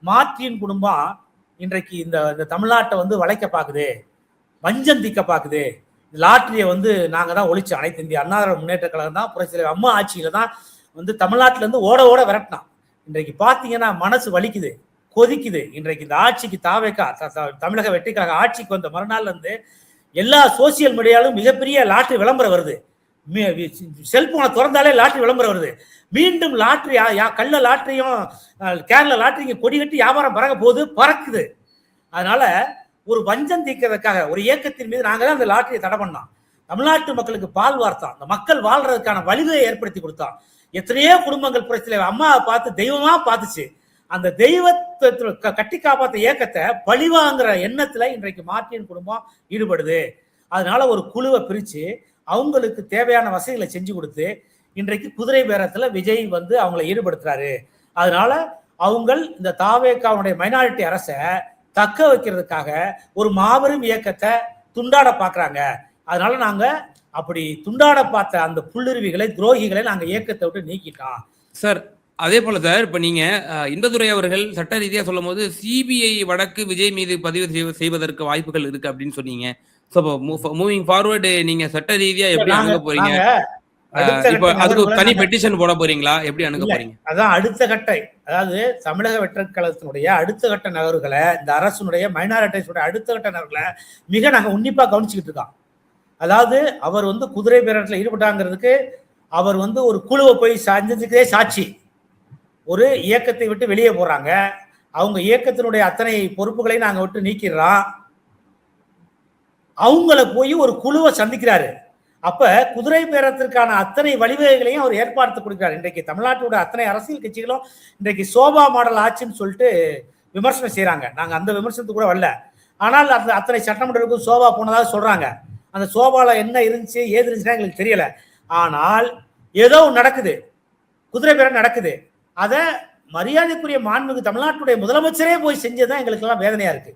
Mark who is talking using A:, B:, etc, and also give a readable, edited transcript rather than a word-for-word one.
A: Martin குடும்பம் இன்றைக்கு இந்த தமிழ்நாட்டை வந்து வளைக்க பார்க்குது, வஞ்சம் தீக்க பார்க்குது. லாட்டரியை வந்து நாங்கள் தான் ஒழிச்சோம். அனைத்து இந்திய அண்ணா திராவிட முன்னேற்ற கழகம் தான் புரட்சி அம்மா ஆட்சியில தான் வந்து தமிழ்நாட்டில இருந்து ஓட ஓட விரட்டினான். இன்றைக்கு பார்த்தீங்கன்னா மனசு வலிக்குது, கொதிக்குது. இன்றைக்கு இந்த ஆட்சிக்கு தாவேக்கா தமிழக வெற்றி கழக ஆட்சிக்கு வந்த மறுநாள்ல இருந்து எல்லா சோசியல் மீடியாலும் மிகப்பெரிய லாட்டரி விளம்பரம் வருது. செல்போனை திறந்தாலே லாட்டரி விளம்பரம் வருது. மீண்டும் லாட்டரி கள்ள லாட்டரியும் கேரள லாட்டரியும் கொடி கட்டி வியாபாரம் பறக்க போகுது, பறக்குது. அதனால ஒரு வஞ்சம் தீர்க்கிறதுக்காக ஒரு இயக்கத்தின் மீது நாங்கள் தான் அந்த லாட்டரியை தடை பண்ணோம். தமிழ்நாட்டு மக்களுக்கு பால் வார்த்தான், அந்த மக்கள் வாழ்றதுக்கான வழிவகையை ஏற்படுத்தி கொடுத்தான். எத்தனையோ குடும்பங்கள் புரட்சியில அம்மாவை பார்த்து தெய்வமா பார்த்துச்சு. அந்த தெய்வத்தை கட்டி காப்பாற்ற இயக்கத்தை பழிவாங்கிற எண்ணத்துல இன்றைக்கு மார்ட்டின் குடும்பம் ஈடுபடுது. அதனால ஒரு குழுவை பிரிச்சு அவங்களுக்கு தேவையான வசதிகளை செஞ்சு கொடுத்து இன்றைக்கு குதிரை பேரத்துல விஜய் வந்து அவங்களை ஈடுபடுத்துறாரு. அதனால அவங்க இந்த தாவேக்காவுடைய மைனாரிட்டி அரசை தக்க வைக்கிறதுக்காக ஒரு மாபெரும் இயக்கத்தை துண்டாட பாக்குறாங்க. அதனால நாங்க அப்படி துண்டாட பார்த்த அந்த புல்லுருவிகளை துரோகிகளை நாங்க இயக்கத்தை விட்டு நீக்கிட்டோம்
B: சார். அதே போல சார், இப்ப நீங்க இன்பதுரை அவர்கள் சட்ட ரீதியா சொல்லும் போது சிபிஐ வழக்கு விஜய் மீது பதிவு செய்வதற்கு வாய்ப்புகள் இருக்கு அப்படின்னு சொன்னீங்க. மூவிங் ஃபார்வர்டு நீங்க சட்ட ரீதியா எப்படி அணுக போறீங்க? இப்ப அதுக்கு தனி பெட்டிஷன் போட போறீங்களா? எப்படி அணுக போறீங்க?
A: அதான் அடுத்த கட்ட, அதாவது தமிழக வெற்றி கழகத்தினுடைய அடுத்த கட்ட நகர்வுகளை, இந்த அரசுடைய மைனாரிட்டிஸோட அடுத்த கட்ட நகர்வுகளை மிக நாங்க உன்னிப்பா கவனிச்சுக்கிட்டு இருக்கோம். அதாவது அவர் வந்து குதிரை பேரத்தில் ஈடுபட்டாங்கிறதுக்கு அவர் வந்து ஒரு குழுவை போய் செஞ்சதுக்கே சாட்சி. ஒரு இயக்கத்தை விட்டு வெளியே போறாங்க, அவங்க இயக்கத்தினுடைய அத்தனை பொறுப்புகளையும் நாங்க விட்டு நீக்கிறோம். அவங்கள போய் ஒரு குழுவை சந்திக்கிறாரு. அப்ப குதிரை பேரத்திற்கான அத்தனை வழிவகைகளையும் அவர் ஏற்பாடு கொடுக்கிறார். இன்றைக்கு தமிழ்நாட்டோட அத்தனை அரசியல் கட்சிகளும் இன்றைக்கு சோபா மாடல் ஆட்சின்னு சொல்லிட்டு விமர்சனம் செய்யறாங்க. நாங்க அந்த விமர்சனத்துக்கு கூட வரல. ஆனால் அந்த அத்தனை சட்டமன்றத்துக்கும் சோபா போனதாக சொல்றாங்க. அந்த சோபால என்ன இருந்துச்சு ஏது இருந்துச்சுன்னா எங்களுக்கு தெரியல. ஆனால் ஏதோ நடக்குது, குதிரை பேரம் நடக்குது. அதை மரியாதைக்குரிய மாண்புமிகு தமிழ்நாட்டுடைய முதலமைச்சரே போய் செஞ்சதுதான் எங்களுக்கு எல்லாம் வேதனையா இருக்கு.